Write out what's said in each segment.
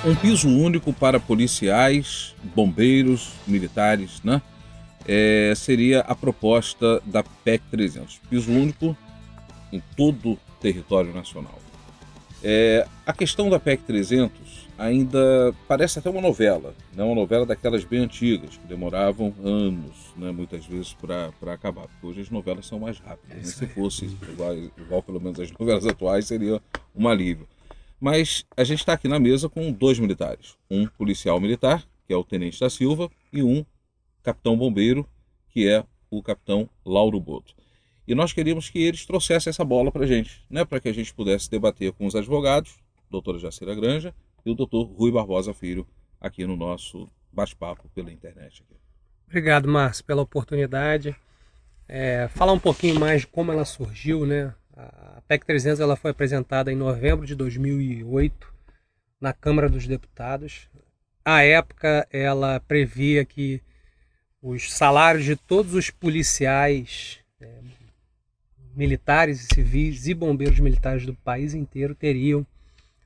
Um piso único para policiais, bombeiros, militares, né? Seria a proposta da PEC 300. Piso único em todo o território nacional. A questão da PEC 300 ainda parece até uma novela, né? Uma novela daquelas bem antigas, que demoravam anos, né? Muitas vezes, para acabar. Porque hoje as novelas são mais rápidas. Né? Se fosse igual pelo menos as novelas atuais, seria um alívio. Mas a gente está aqui na mesa com dois militares. Um policial militar, que é o Tenente da Silva, e um capitão bombeiro, que é o capitão Lauro Boto. E nós queríamos que eles trouxessem essa bola para a gente, né? Para que a gente pudesse debater com os advogados, doutora Jacira Granja e o doutor Rui Barbosa Filho, aqui no nosso bate-papo pela internet. Obrigado, Márcio, pela oportunidade. Falar um pouquinho mais de como ela surgiu, né? A PEC 300 ela foi apresentada em novembro de 2008 na Câmara dos Deputados. À época, ela previa que os salários de todos os policiais militares e civis e bombeiros militares do país inteiro teriam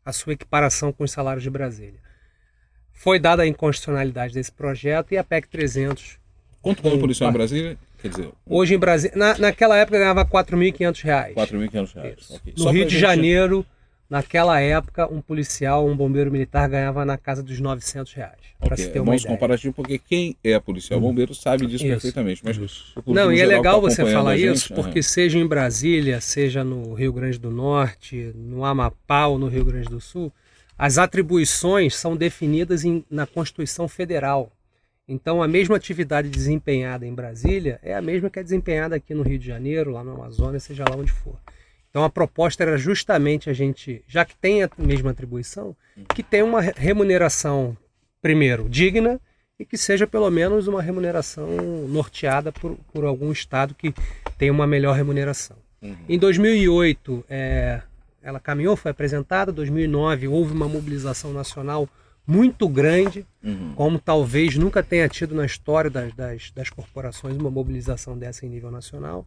a sua equiparação com os salários de Brasília. Foi dada a inconstitucionalidade desse projeto e a PEC 300... Quanto ganha um policial em Brasília? Quer dizer, hoje em Brasília, naquela época ganhava R$ 4.500. R$ 4.500. Okay. No Rio de Janeiro, naquela época, um policial, um bombeiro militar ganhava na casa dos R$ 900. Para se ter uma ideia. Comparativo, porque quem é policial bombeiro sabe disso perfeitamente. Mas não, e é legal você falar isso, porque seja em Brasília, seja no Rio Grande do Norte, no Amapá ou no Rio Grande do Sul, as atribuições são definidas na Constituição Federal. Então, a mesma atividade desempenhada em Brasília é a mesma que é desempenhada aqui no Rio de Janeiro, lá no Amazonas, seja lá onde for. Então, a proposta era justamente a gente, já que tem a mesma atribuição, que tenha uma remuneração, primeiro, digna e que seja pelo menos uma remuneração norteada por algum estado que tenha uma melhor remuneração. Em 2008, ela caminhou, foi apresentada. Em 2009, houve uma mobilização nacional muito grande, como talvez nunca tenha tido na história das corporações uma mobilização dessa em nível nacional.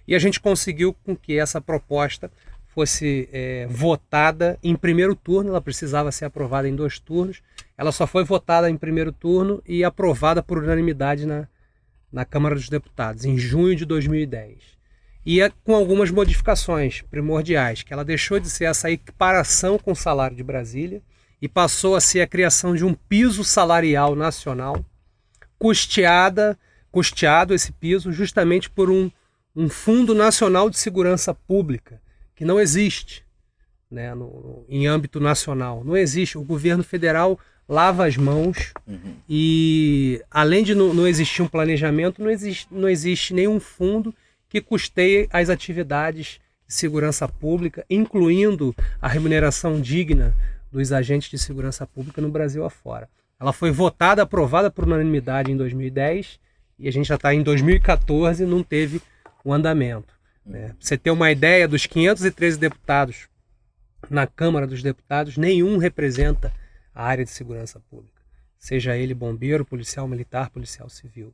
E a gente conseguiu com que essa proposta fosse votada em primeiro turno. Ela precisava ser aprovada em 2 turnos. Ela só foi votada em primeiro turno e aprovada por unanimidade na Câmara dos Deputados, em junho de 2010. E com algumas modificações primordiais, que ela deixou de ser essa equiparação com o salário de Brasília e passou a ser a criação de um piso salarial nacional, custeado esse piso justamente por um Fundo Nacional de Segurança Pública, que não existe, né, em âmbito nacional. Não existe. O governo federal lava as mãos e, além de não existir um planejamento, não existe nenhum fundo que custeie as atividades de segurança pública, incluindo a remuneração digna dos agentes de segurança pública no Brasil afora. Ela foi votada, aprovada por unanimidade em 2010 e a gente já está em 2014 e não teve o andamento. Né? Pra você ter uma ideia, dos 513 deputados na Câmara dos Deputados, nenhum representa a área de segurança pública, seja ele bombeiro, policial militar, policial civil.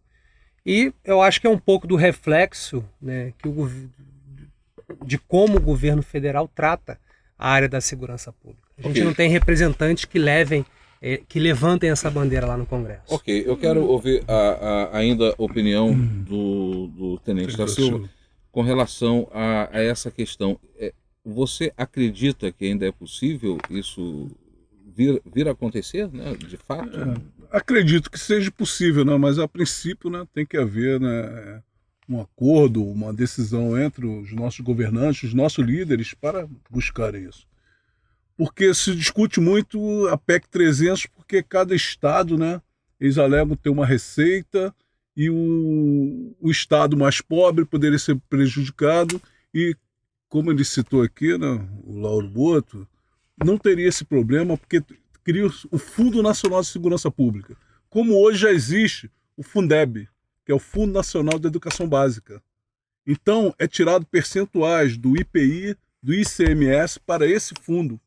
E eu acho que é um pouco do reflexo, né, de como o governo federal trata a área da segurança pública. A gente não tem representantes que levantem essa bandeira lá no Congresso. Ok, eu quero ouvir ainda a opinião do Tenente da Silva com relação a essa questão. Você acredita que ainda é possível isso vir a acontecer, né, de fato? Acredito que seja possível, né, mas a princípio, né, tem que haver, né, um acordo, uma decisão entre os nossos governantes, os nossos líderes, para buscar isso. Porque se discute muito a PEC 300, porque cada estado, né, eles alegam ter uma receita e o estado mais pobre poderia ser prejudicado e, como ele citou aqui, né, o Lauro Boto, não teria esse problema porque cria o Fundo Nacional de Segurança Pública. Como hoje já existe o Fundeb, que é o Fundo Nacional de Educação Básica. Então, é tirado percentuais do IPI, do ICMS para esse fundo.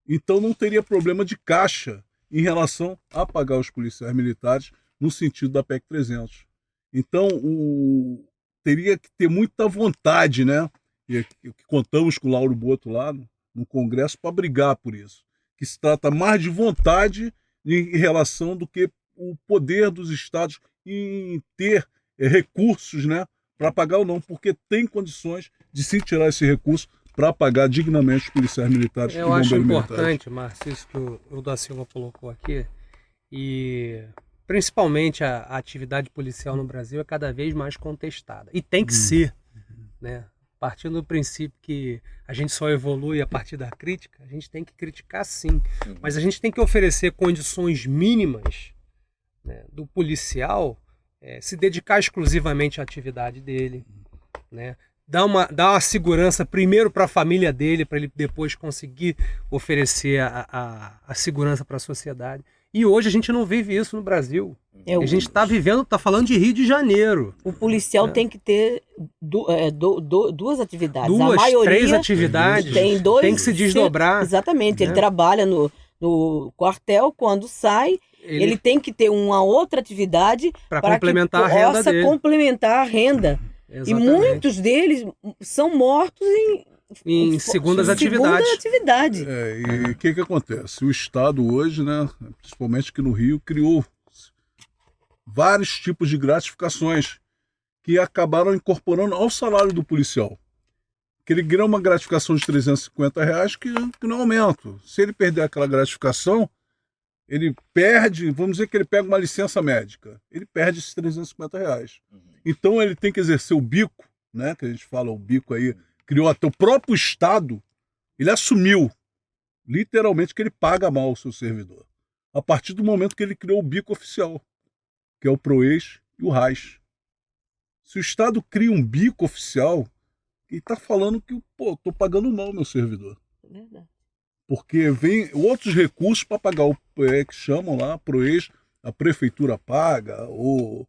Então, não teria problema de caixa em relação a pagar os policiais militares no sentido da PEC 300. Então, teria que ter muita vontade, né? E contamos com o Lauro Boto lá no Congresso para brigar por isso. que se trata mais de vontade em relação do que o poder dos estados em ter recursos, né, para pagar ou não, porque tem condições de se tirar esse recurso para pagar dignamente os policiais militares. Eu acho importante, Márcio, isso que o da Silva colocou aqui, e principalmente a atividade policial no Brasil é cada vez mais contestada, e tem que ser, né? Partindo do princípio que a gente só evolui a partir da crítica, a gente tem que criticar sim, mas a gente tem que oferecer condições mínimas, né, do policial se dedicar exclusivamente à atividade dele, né? Dar uma segurança primeiro para a família dele, para ele depois conseguir oferecer a segurança para a sociedade. E hoje a gente não vive isso no Brasil. A gente está falando de Rio de Janeiro. O policial tem que ter duas atividades. Duas, a maioria 3 atividades. Tem que se desdobrar. Exatamente. Ele trabalha no quartel, quando sai, ele tem que ter uma outra atividade para complementar a renda dele. Complementar a renda. Exatamente. E muitos deles são mortos em segundas atividades. E o que acontece? O Estado hoje, né, principalmente aqui no Rio, criou vários tipos de gratificações que acabaram incorporando ao salário do policial. Que ele ganha uma gratificação de R$350 que não aumenta. Se ele perder aquela gratificação, ele perde, vamos dizer que ele pega uma licença médica, ele perde esses R$350. Então ele tem que exercer o bico, né, que a gente fala, o bico aí, criou até o próprio Estado, ele assumiu, literalmente, que ele paga mal o seu servidor. A partir do momento que ele criou o bico oficial, que é o PROES e o RAS. Se o Estado cria um bico oficial, ele está falando que, estou pagando mal o meu servidor. É verdade. Porque vem outros recursos para pagar o que chamam lá, PROES, a prefeitura paga, ou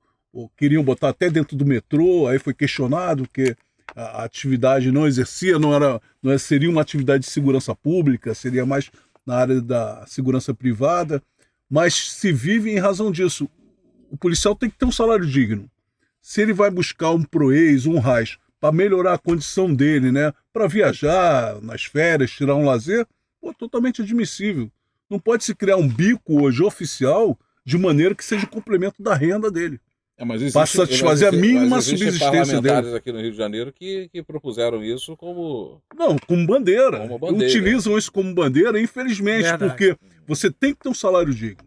queriam botar até dentro do metrô, aí foi questionado que a atividade não exercia, não seria uma atividade de segurança pública, seria mais na área da segurança privada, mas se vive em razão disso. O policial tem que ter um salário digno. Se ele vai buscar um PROES, um RAS, para melhorar a condição dele, né, para viajar nas férias, tirar um lazer, totalmente admissível. Não pode se criar um bico hoje oficial de maneira que seja complemento da renda dele. Para satisfazer a mínima subsistência dele. Existem parlamentares aqui no Rio de Janeiro que propuseram isso como... Não, como bandeira. Utilizam isso como bandeira, infelizmente, porque você tem que ter um salário digno.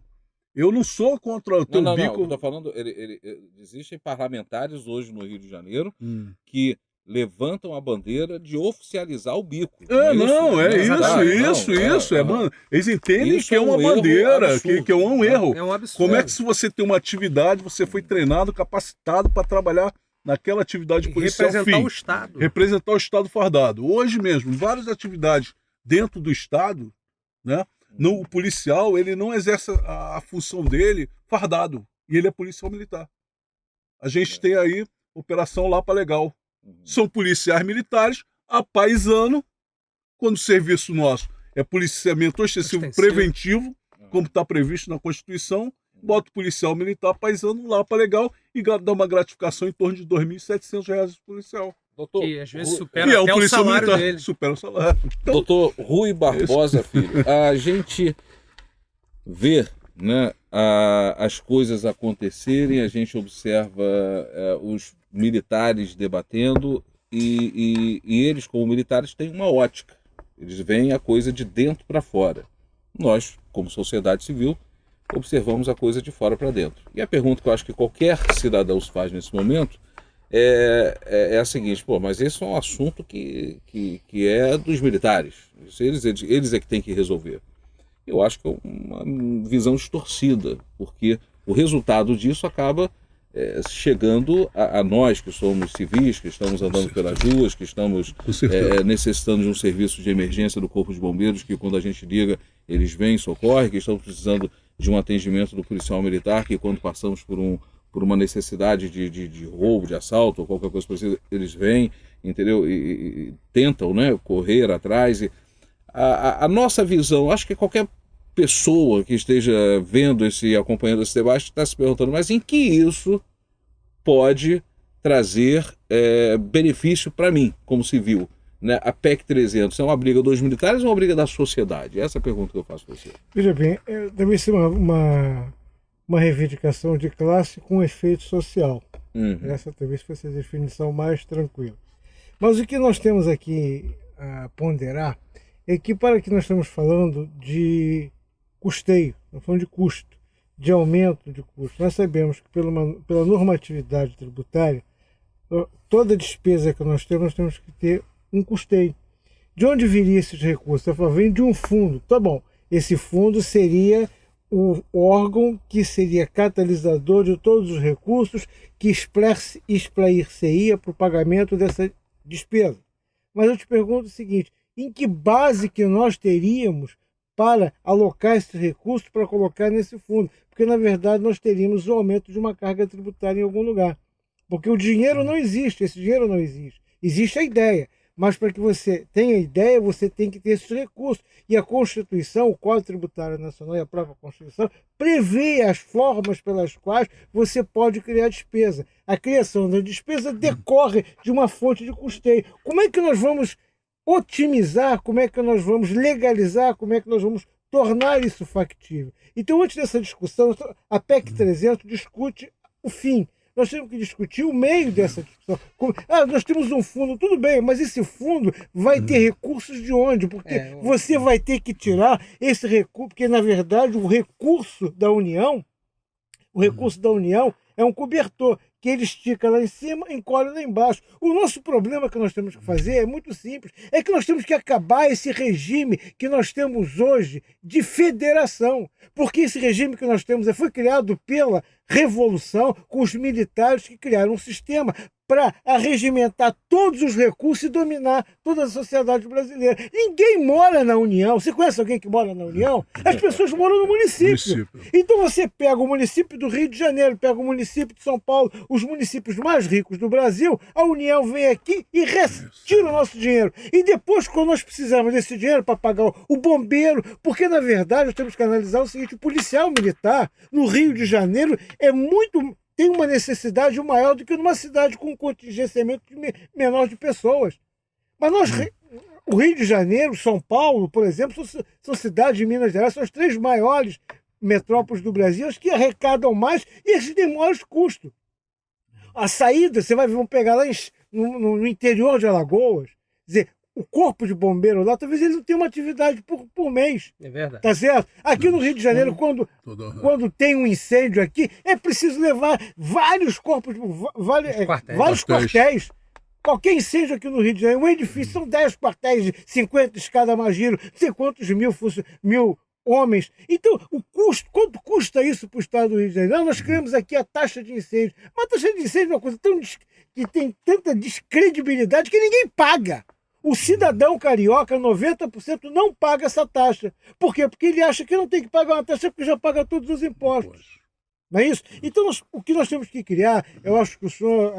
Eu não sou contra o teu bico... Não, eu estou falando... Existem parlamentares hoje no Rio de Janeiro que levantam a bandeira de oficializar o bico. Eles entendem isso que é uma bandeira, que é um erro. É um absurdo. Como é que se você tem uma atividade, você foi treinado, capacitado para trabalhar naquela atividade policial? Representar o Estado. Representar o Estado fardado. Hoje mesmo, várias atividades dentro do Estado, né? O policial, ele não exerce a função dele fardado. E ele é policial militar. A gente tem aí Operação Lapa Legal. São policiais militares, a paisano, quando o serviço nosso é policiamento ostensivo preventivo, como está previsto na Constituição, bota o policial militar paisano lá para legal e dá uma gratificação em torno de R$2.700 pro policial. Doutor, que às vezes supera até o salário militar, dele. Supera o salário. Então, Doutor Rui Barbosa Filho, a gente vê, né, as coisas acontecerem, a gente observa os militares debatendo e eles, como militares, têm uma ótica. Eles veem a coisa de dentro para fora. Nós, como sociedade civil, observamos a coisa de fora para dentro. E a pergunta que eu acho que qualquer cidadão se faz nesse momento é a seguinte: mas esse é um assunto que é dos militares. Eles é que têm que resolver. Eu acho que é uma visão distorcida, porque o resultado disso acaba chegando a nós que somos civis, que estamos andando pelas ruas, que estamos necessitando de um serviço de emergência do Corpo de Bombeiros, que quando a gente liga, eles vêm, socorrem, que estamos precisando de um atendimento do policial militar, que quando passamos por uma necessidade de roubo, de assalto, ou qualquer coisa parecida, eles vêm, entendeu? E tentam, né, correr atrás. A nossa visão, acho que qualquer pessoa que esteja vendo acompanhando esse debate está se perguntando, mas em que isso pode trazer benefício para mim, como civil? né, a PEC 300 é uma briga dos militares ou uma briga da sociedade? Essa é a pergunta que eu faço para você. Veja bem, deve ser uma reivindicação de classe com efeito social. Essa talvez fosse a definição mais tranquila. Mas o que nós temos aqui a ponderar é que, para que nós estamos falando de custeio, nós falamos de custo, de aumento de custo. Nós sabemos que pela normatividade tributária, toda despesa que nós temos que ter um custeio. De onde viria esses recursos? Vem de um fundo. Tá bom, esse fundo seria o órgão que seria catalisador de todos os recursos que esplair-se-ia para o pagamento dessa despesa. Mas eu te pergunto o seguinte, em que base que nós teríamos para alocar esses recursos para colocar nesse fundo? Porque, na verdade, nós teríamos o aumento de uma carga tributária em algum lugar. Porque o dinheiro não existe, esse dinheiro não existe. Existe a ideia, mas para que você tenha ideia, você tem que ter esses recursos. E a Constituição, o Código Tributário Nacional e a própria Constituição prevê as formas pelas quais você pode criar despesa. A criação da despesa decorre de uma fonte de custeio. Como é que nós vamos otimizar, como é que nós vamos legalizar, como é que nós vamos tornar isso factível? Então, antes dessa discussão, a PEC 300 discute o fim. Nós temos que discutir o meio dessa discussão. Nós temos um fundo, tudo bem, mas esse fundo vai ter recursos de onde? Porque você vai ter que tirar esse recurso, porque, na verdade, o recurso da União é um cobertor que ele estica lá em cima, encolhe lá embaixo. O nosso problema que nós temos que fazer é muito simples, é que nós temos que acabar esse regime que nós temos hoje de federação, porque esse regime que nós temos foi criado pela Revolução, com os militares que criaram um sistema para arregimentar todos os recursos e dominar toda a sociedade brasileira. Ninguém mora na União. Você conhece alguém que mora na União? As pessoas moram no município. Então você pega o município do Rio de Janeiro, pega o município de São Paulo, os municípios mais ricos do Brasil, a União vem aqui e retira o nosso dinheiro. E depois, quando nós precisamos desse dinheiro para pagar o bombeiro, porque, na verdade, nós temos que analisar o seguinte, o policial militar no Rio de Janeiro tem uma necessidade maior do que numa cidade com um contingenciamento menor de pessoas. Mas o Rio de Janeiro, São Paulo, por exemplo, são cidades de Minas Gerais, são as 3 maiores metrópoles do Brasil, as que arrecadam mais e as que têm maiores custos. A saída, vamos pegar lá no interior de Alagoas, dizer, o corpo de bombeiro lá, talvez ele não tenha uma atividade por mês. É verdade. Tá certo? Aqui no Rio de Janeiro, quando tem um incêndio aqui, é preciso levar vários corpos, vários quartéis. Qualquer incêndio aqui no Rio de Janeiro, um edifício, são 10 quartéis de 50 escada mais giro, não sei quantos mil homens. Então, o custo, quanto custa isso para o Estado do Rio de Janeiro? Nós criamos aqui a taxa de incêndio. Mas a taxa de incêndio é uma coisa que tem tanta descredibilidade que ninguém paga. O cidadão carioca, 90%, não paga essa taxa. Por quê? Porque ele acha que não tem que pagar uma taxa porque já paga todos os impostos. Não é isso? Então, o que nós temos que criar, eu acho que o senhor,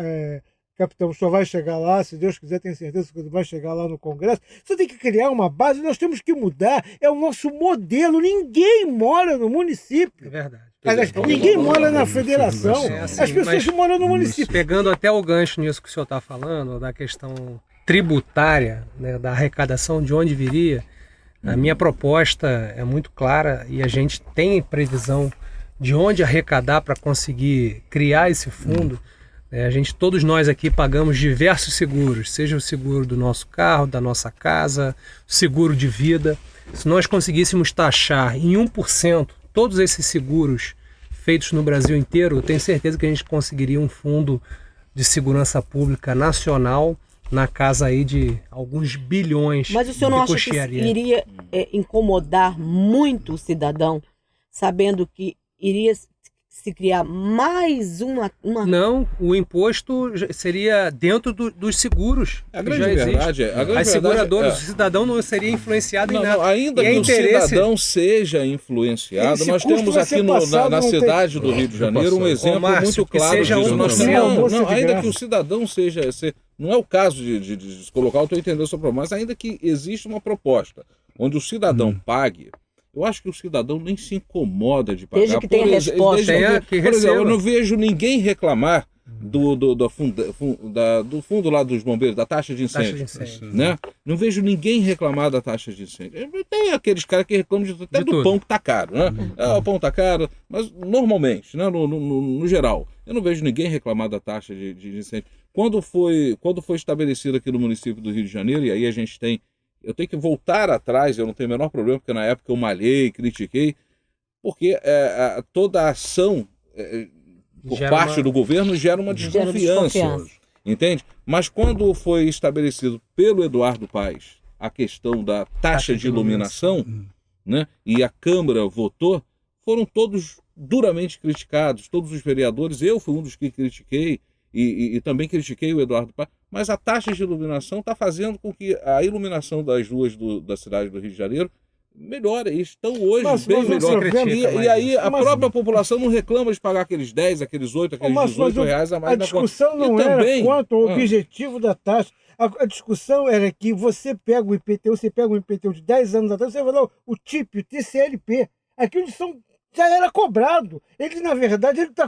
capitão, o senhor vai chegar lá, se Deus quiser, tenho certeza que vai chegar lá no Congresso. Você tem que criar uma base, nós temos que mudar. É o nosso modelo. Ninguém mora no município. É verdade. Aliás, ninguém mora na federação. As pessoas moram no município. Pegando até o gancho nisso que o senhor está falando, da questão tributária, né, da arrecadação, de onde viria, a minha proposta é muito clara e a gente tem previsão de onde arrecadar para conseguir criar esse fundo. Todos nós aqui pagamos diversos seguros, seja o seguro do nosso carro, da nossa casa, seguro de vida. Se nós conseguíssemos taxar em 1% todos esses seguros feitos no Brasil inteiro, eu tenho certeza que a gente conseguiria um fundo de segurança pública nacional na casa aí de alguns bilhões. Mas o senhor não acha que iria incomodar muito o cidadão, sabendo que iria se criar mais uma... Não, o imposto seria dentro dos seguros. A grande verdade é... As seguradoras, o cidadão não seria influenciado em nada. Ainda que o cidadão seja influenciado, nós temos aqui na cidade do Rio de Janeiro um exemplo muito claro disso. Ainda que o cidadão seja... Não é o caso de colocar, eu estou entendendo a sua proposta, mas ainda que exista uma proposta onde o cidadão pague, eu acho que o cidadão nem se incomoda de pagar. Desde que tenha resposta. Por exemplo, eu não vejo ninguém reclamar do fundo lá dos bombeiros, da taxa de incêndio. Né? Não vejo ninguém reclamar da taxa de incêndio. Tem aqueles caras que reclamam até do pão que tá caro, né? O pão tá caro, mas normalmente, né? No geral, eu não vejo ninguém reclamar da taxa de incêndio. Quando foi estabelecido aqui no município do Rio de Janeiro, e aí eu tenho que voltar atrás, eu não tenho o menor problema, porque na época eu malhei, critiquei, porque toda a ação por parte do governo gera uma desconfiança, entende? Mas quando foi estabelecido pelo Eduardo Paes a questão da taxa de iluminação, né, e a Câmara votou, foram todos duramente criticados, todos os vereadores, eu fui um dos que critiquei, e também critiquei o Eduardo Paes, mas a taxa de iluminação está fazendo com que a iluminação das ruas da cidade do Rio de Janeiro melhore, e estão hoje bem melhor. E aí a própria população não reclama de pagar aqueles 10, aqueles 8, aqueles 18 reais a mais na conta. A discussão não era quanto ao objetivo da taxa. A discussão era que você pega o IPTU de 10 anos atrás, você vai lá o TIP, o TCLP, aquilo já era cobrado. Ele, na verdade, está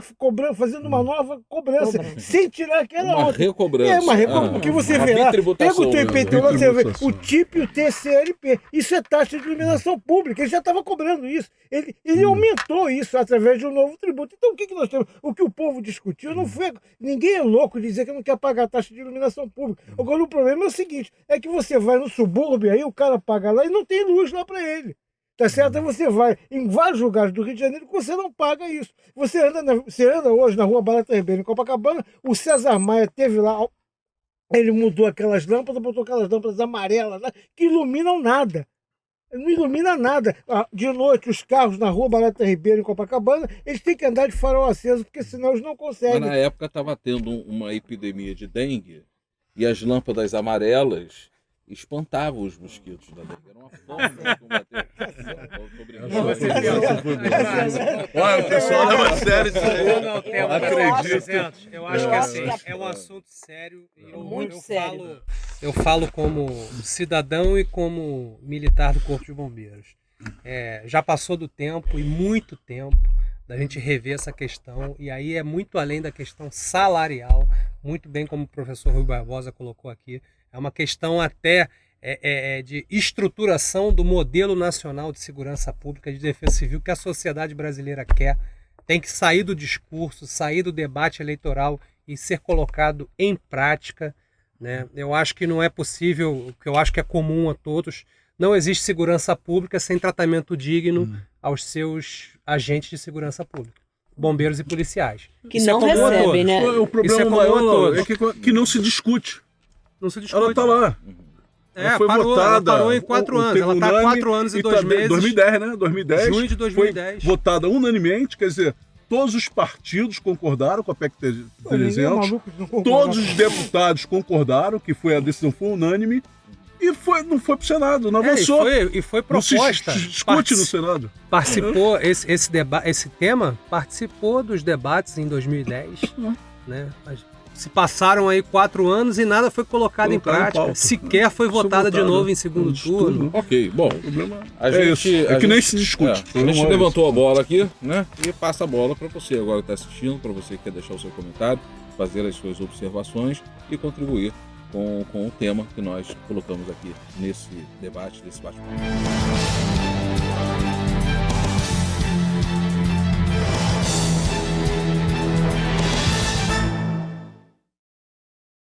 fazendo uma nova cobrança, sem tirar aquela outra. Recobrança. Uma recobrança. Porque você vê lá, pega o teu IPTU, lá, você vê o TIP e o TCLP. Isso é taxa de iluminação pública. Ele já estava cobrando isso. Ele aumentou isso através de um novo tributo. Então, o que nós temos? O que o povo discutiu não foi... Ninguém é louco de dizer que não quer pagar a taxa de iluminação pública. Agora, o problema é o seguinte, é que você vai no subúrbio, aí o cara paga lá e não tem luz lá para ele. Tá certo? Aí você vai em vários lugares do Rio de Janeiro que você não paga isso. Você anda hoje na rua Barata Ribeiro, em Copacabana, o César Maia teve lá, ele mudou aquelas lâmpadas, botou aquelas lâmpadas amarelas lá, que iluminam nada. Não ilumina nada. De noite, os carros na rua Barata Ribeiro, em Copacabana, eles têm que andar de farol aceso, porque senão eles não conseguem. Mas na época estava tendo uma epidemia de dengue, e as lâmpadas amarelas espantavam os mosquitos da dengue. Era uma forma de combater. Olha, o pessoal leva a sério isso aí. Não, Acredito. Eu acho que assim, é um assunto sério. E eu falo como cidadão e como militar do Corpo de Bombeiros. Já passou do tempo, e muito tempo, da gente rever essa questão. E aí é muito além da questão salarial, muito bem como o professor Rui Barbosa colocou aqui. É uma questão até de estruturação do modelo nacional de segurança pública, de defesa civil, que a sociedade brasileira quer. Tem que sair do discurso, sair do debate eleitoral e ser colocado em prática, né? Eu acho que não é possível, o que eu acho que é comum a todos, não existe segurança pública sem tratamento digno aos seus agentes de segurança pública, bombeiros e policiais. Que isso não recebem, né? O problema maior é que não se discute. Não se discute. Ela está lá. Ela foi votada. Ela parou em 4 anos. Ela está há 4 anos e 2 meses. 2010, né? 2010. Junho de 2010. Foi votada unanimemente, quer dizer, todos os partidos concordaram com a PEC 300. Todos os deputados concordaram que a decisão foi unânime. E não foi para o Senado, não avançou. E foi proposta. Não se discute no Senado. Participou, esse tema participou dos debates em 2010, né? Se passaram aí 4 anos e nada foi colocado em prática. Sequer foi votada de novo em segundo turno. Ok, bom. O problema é que nem se discute. A gente levantou a bola aqui, né? E passa a bola para você agora que está assistindo, para você que quer deixar o seu comentário, fazer as suas observações e contribuir com o tema que nós colocamos aqui nesse debate, nesse bate-papo.